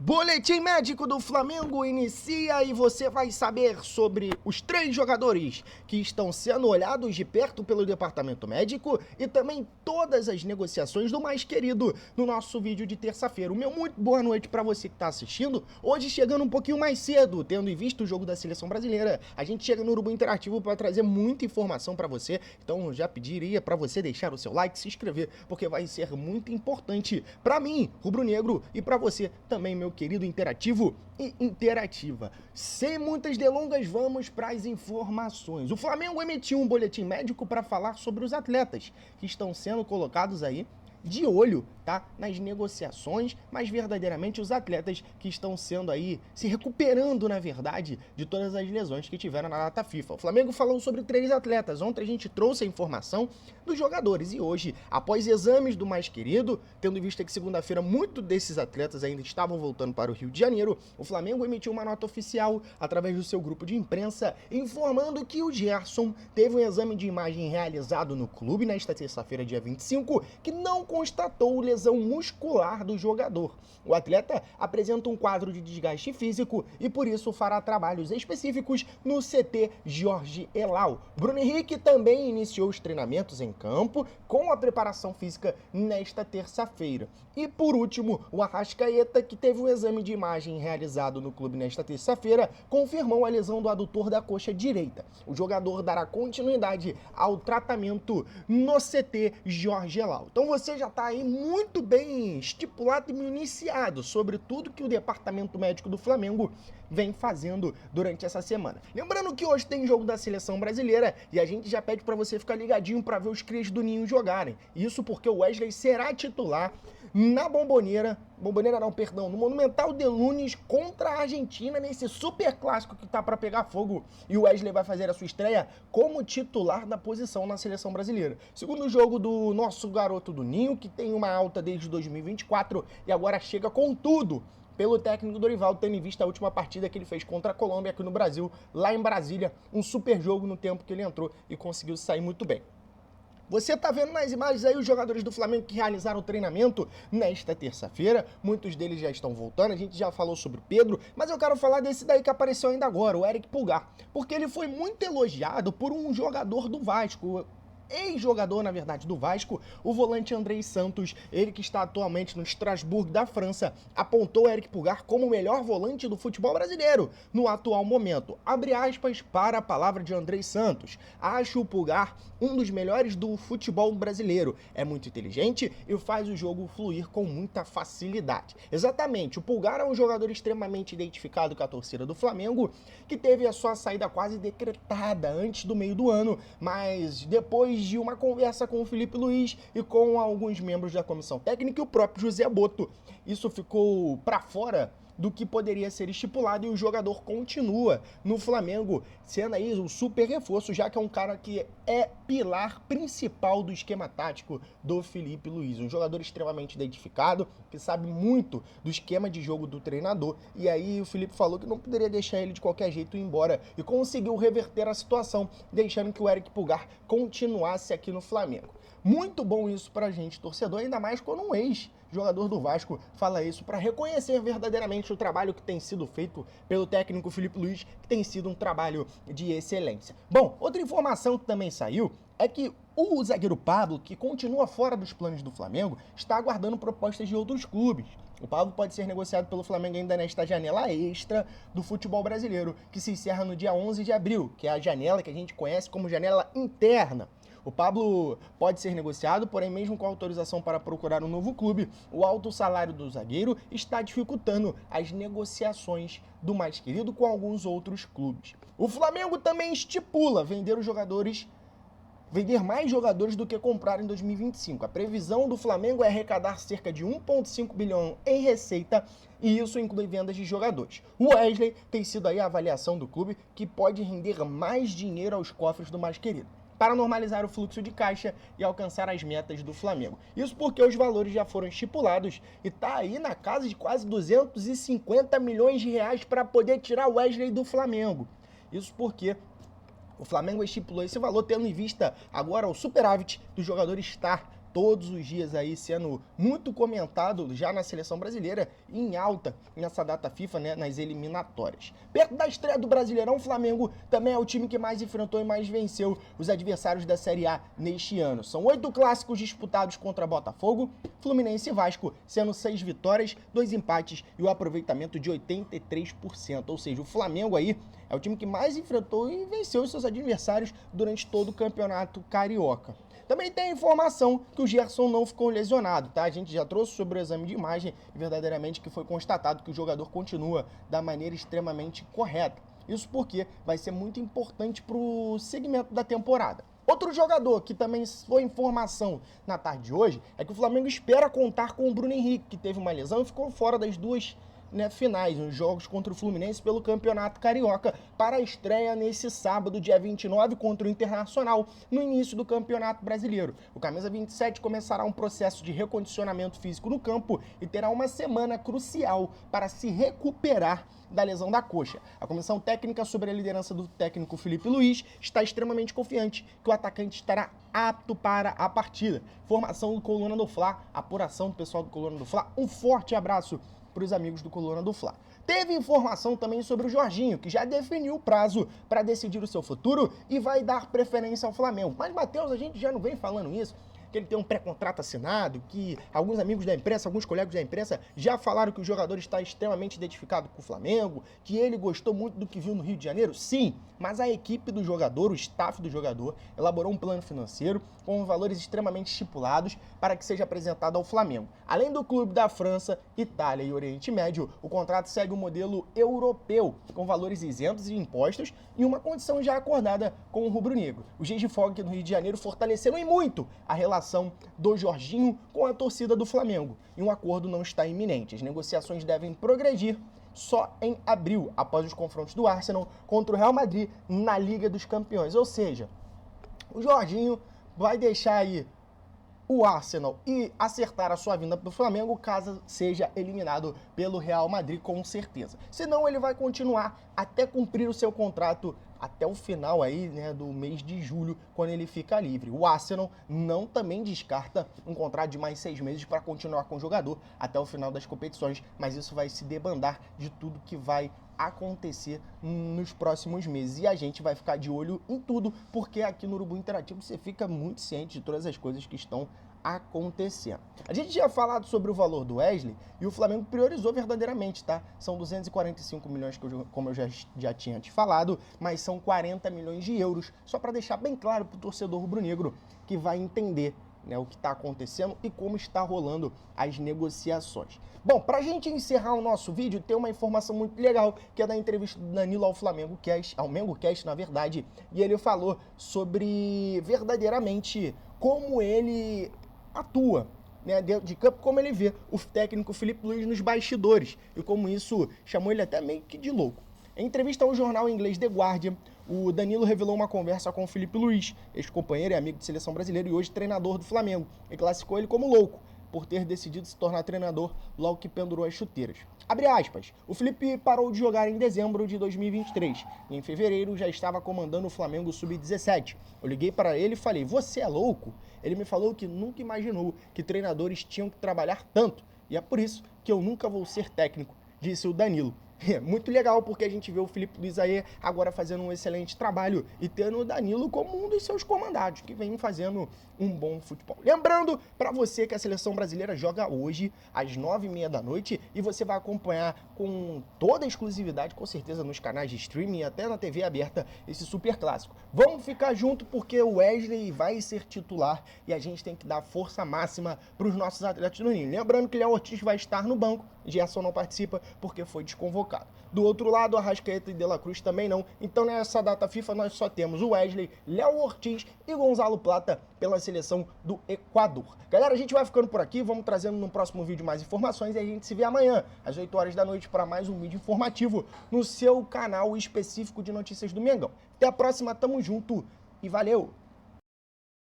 Boletim médico do Flamengo inicia e você vai saber sobre os 3 jogadores que estão sendo olhados de perto pelo departamento médico e também todas as negociações do mais querido no nosso vídeo de terça-feira. O meu muito boa noite para você que está assistindo. Hoje chegando um pouquinho mais cedo, tendo em vista o jogo da Seleção Brasileira. A gente chega no Urubu Interativo para trazer muita informação para você. Então já pediria para você deixar o seu like, se inscrever, porque vai ser muito importante para mim, rubro-negro, e para você também, meu querido interativo e interativa. Sem muitas delongas, vamos para as informações. O Flamengo emitiu um boletim médico para falar sobre os atletas que estão sendo colocados aí de olho, tá? Nas negociações, mas verdadeiramente os atletas que estão sendo aí, se recuperando, na verdade, de todas as lesões que tiveram na data FIFA. O Flamengo falou sobre 3 atletas. Ontem a gente trouxe a informação dos jogadores e hoje, após exames do mais querido, tendo em vista que segunda-feira muitos desses atletas ainda estavam voltando para o Rio de Janeiro, o Flamengo emitiu uma nota oficial através do seu grupo de imprensa informando que o Gerson teve um exame de imagem realizado no clube nesta terça-feira, dia 25, que não constatou lesão muscular do jogador. O atleta apresenta um quadro de desgaste físico e por isso fará trabalhos específicos no CT Jorge Elal. Bruno Henrique também iniciou os treinamentos em campo com a preparação física nesta terça-feira. E por último, o Arrascaeta, que teve um exame de imagem realizado no clube nesta terça-feira, confirmou a lesão do adutor da coxa direita. O jogador dará continuidade ao tratamento no CT Jorge Elal. Então você já está aí muito bem estipulado e municiado sobre tudo que o departamento médico do Flamengo vem fazendo durante essa semana. Lembrando que hoje tem jogo da Seleção Brasileira e a gente já pede para você ficar ligadinho para ver os crias do Ninho jogarem. Isso porque o Wesley será titular na no Monumental de Nunes contra a Argentina, nesse super clássico que tá para pegar fogo, e o Wesley vai fazer a sua estreia como titular da posição na Seleção Brasileira. Segundo jogo do nosso garoto do Ninho, que tem uma alta desde 2024 e agora chega com tudo pelo técnico Dorival, tendo em vista a última partida que ele fez contra a Colômbia aqui no Brasil, lá em Brasília, um super jogo no tempo que ele entrou e conseguiu sair muito bem. Você tá vendo nas imagens aí os jogadores do Flamengo que realizaram o treinamento nesta terça-feira. Muitos deles já estão voltando, a gente já falou sobre o Pedro, mas eu quero falar desse daí que apareceu ainda agora, o Eric Pulgar, porque ele foi muito elogiado por um jogador do Vasco, ex-jogador, na verdade, do Vasco, o volante Andrei Santos, ele que está atualmente no Strasbourg da França, apontou Eric Pulgar como o melhor volante do futebol brasileiro no atual momento. Abre aspas para a palavra de Andrei Santos. Acho o Pulgar um dos melhores do futebol brasileiro. É muito inteligente e faz o jogo fluir com muita facilidade. Exatamente, o Pulgar é um jogador extremamente identificado com a torcida do Flamengo, que teve a sua saída quase decretada antes do meio do ano, mas depois de uma conversa com o Felipe Luiz e com alguns membros da comissão técnica e o próprio José Boto, isso ficou para fora do que poderia ser estipulado e o jogador continua no Flamengo, sendo aí um super reforço, já que é um cara que é pilar principal do esquema tático do Felipe Luiz, um jogador extremamente identificado, que sabe muito do esquema de jogo do treinador, e aí o Felipe falou que não poderia deixar ele de qualquer jeito ir embora, e conseguiu reverter a situação, deixando que o Eric Pulgar continuasse aqui no Flamengo. Muito bom isso pra gente, torcedor, ainda mais quando um ex-jogador do Vasco fala isso, para reconhecer verdadeiramente o trabalho que tem sido feito pelo técnico Felipe Luiz, que tem sido um trabalho de excelência. Bom, outra informação que também saiu é que o zagueiro Pablo, que continua fora dos planos do Flamengo, está aguardando propostas de outros clubes. O Pablo pode ser negociado pelo Flamengo ainda nesta janela extra do futebol brasileiro, que se encerra no dia 11 de abril, que é a janela que a gente conhece como janela interna. O Pablo pode ser negociado, porém mesmo com autorização para procurar um novo clube, o alto salário do zagueiro está dificultando as negociações do mais querido com alguns outros clubes. O Flamengo também estipula vender mais jogadores do que comprar em 2025. A previsão do Flamengo é arrecadar cerca de 1,5 bilhão em receita e isso inclui vendas de jogadores. O Wesley tem sido aí a avaliação do clube que pode render mais dinheiro aos cofres do mais querido, para normalizar o fluxo de caixa e alcançar as metas do Flamengo. Isso porque os valores já foram estipulados e tá aí na casa de quase 250 milhões de reais para poder tirar o Wesley do Flamengo. Isso porque o Flamengo estipulou esse valor tendo em vista agora o superávit do jogador estar todos os dias aí sendo muito comentado já na seleção brasileira e em alta nessa data FIFA, né, nas eliminatórias. Perto da estreia do Brasileirão, o Flamengo também é o time que mais enfrentou e mais venceu os adversários da Série A neste ano. São 8 clássicos disputados contra Botafogo, Fluminense e Vasco, sendo 6 vitórias, 2 empates e o aproveitamento de 83%. Ou seja, o Flamengo aí é o time que mais enfrentou e venceu os seus adversários durante todo o campeonato carioca. Também tem a informação que o Gerson não ficou lesionado, tá? A gente já trouxe sobre o exame de imagem e verdadeiramente que foi constatado que o jogador continua da maneira extremamente correta. Isso porque vai ser muito importante para o segmento da temporada. Outro jogador que também foi informação na tarde de hoje é que o Flamengo espera contar com o Bruno Henrique, que teve uma lesão e ficou fora das duas finais, nos jogos contra o Fluminense pelo Campeonato Carioca, para a estreia nesse sábado, dia 29, contra o Internacional, no início do Campeonato Brasileiro. O Camisa 27 começará um processo de recondicionamento físico no campo e terá uma semana crucial para se recuperar da lesão da coxa. A comissão técnica, sob a liderança do técnico Felipe Luiz, está extremamente confiante que o atacante estará apto para a partida. Formação do Coluna do Fla, apuração do pessoal do Coluna do Fla. Um forte abraço para os amigos do Coluna do Fla. Teve informação também sobre o Jorginho, que já definiu o prazo para decidir o seu futuro e vai dar preferência ao Flamengo. Mas, Matheus, a gente já não vem falando isso, que ele tem um pré-contrato assinado, que alguns amigos da imprensa, alguns colegas da imprensa já falaram que o jogador está extremamente identificado com o Flamengo, que ele gostou muito do que viu no Rio de Janeiro? Sim, mas a equipe do jogador, o staff do jogador, elaborou um plano financeiro com valores extremamente estipulados para que seja apresentado ao Flamengo. Além do clube da França, Itália e Oriente Médio, o contrato segue o modelo europeu, com valores isentos de impostos e uma condição já acordada com o rubro-negro. Os Dias de Folga aqui no Rio de Janeiro fortaleceram e muito a relação do Jorginho com a torcida do Flamengo, e um acordo não está iminente. As negociações devem progredir só em abril, após os confrontos do Arsenal contra o Real Madrid na Liga dos Campeões. Ou seja, o Jorginho vai deixar aí o Arsenal e acertar a sua vinda para o Flamengo caso seja eliminado pelo Real Madrid, com certeza. Senão ele vai continuar até cumprir o seu contrato até o final aí, né, do mês de julho, quando ele fica livre. O Arsenal não também descarta um contrato de mais 6 meses para continuar com o jogador até o final das competições, mas isso vai se debandar de tudo que vai acontecer nos próximos meses. E a gente vai ficar de olho em tudo, porque aqui no Urubu Interativo você fica muito ciente de todas as coisas que estão acontecendo. A gente tinha falado sobre o valor do Wesley e o Flamengo priorizou verdadeiramente, tá? São 245 milhões, como eu já tinha te falado, mas são 40 milhões de euros, só para deixar bem claro para o torcedor rubro-negro que vai entender, né, o que está acontecendo e como está rolando as negociações. Bom, para a gente encerrar o nosso vídeo, tem uma informação muito legal, que é da entrevista do Danilo ao MengoCast, na verdade, e ele falou sobre verdadeiramente como ele atua, né, dentro de campo, como ele vê o técnico Felipe Luiz nos bastidores, e como isso chamou ele até meio que de louco. Em entrevista ao jornal inglês The Guardian, o Danilo revelou uma conversa com o Felipe Luiz, ex-companheiro e amigo de seleção brasileira e hoje treinador do Flamengo, e classificou ele como louco por ter decidido se tornar treinador logo que pendurou as chuteiras. Abre aspas, o Felipe parou de jogar em dezembro de 2023 e em fevereiro já estava comandando o Flamengo Sub-17. Eu liguei para ele e falei, você é louco? Ele me falou que nunca imaginou que treinadores tinham que trabalhar tanto e é por isso que eu nunca vou ser técnico, disse o Danilo. É muito legal, porque a gente vê o Felipe Luiz aí agora fazendo um excelente trabalho e tendo o Danilo como um dos seus comandados, que vem fazendo um bom futebol. Lembrando para você que a seleção brasileira joga hoje às 9h30 da noite e você vai acompanhar com toda a exclusividade, com certeza, nos canais de streaming e até na TV aberta, esse super clássico. Vamos ficar junto porque o Wesley vai ser titular e a gente tem que dar força máxima para os nossos atletas do Ninho. Lembrando que Léo Ortiz vai estar no banco, Gerson não participa porque foi desconvocado. Do outro lado, Arrascaeta e De La Cruz também não. Então, nessa data FIFA, nós só temos o Wesley, Léo Ortiz e Gonzalo Plata pela seleção do Equador. Galera, a gente vai ficando por aqui. Vamos trazendo no próximo vídeo mais informações e a gente se vê amanhã, às 8 horas da noite, para mais um vídeo informativo no seu canal específico de notícias do Mengão. Até a próxima, tamo junto e valeu!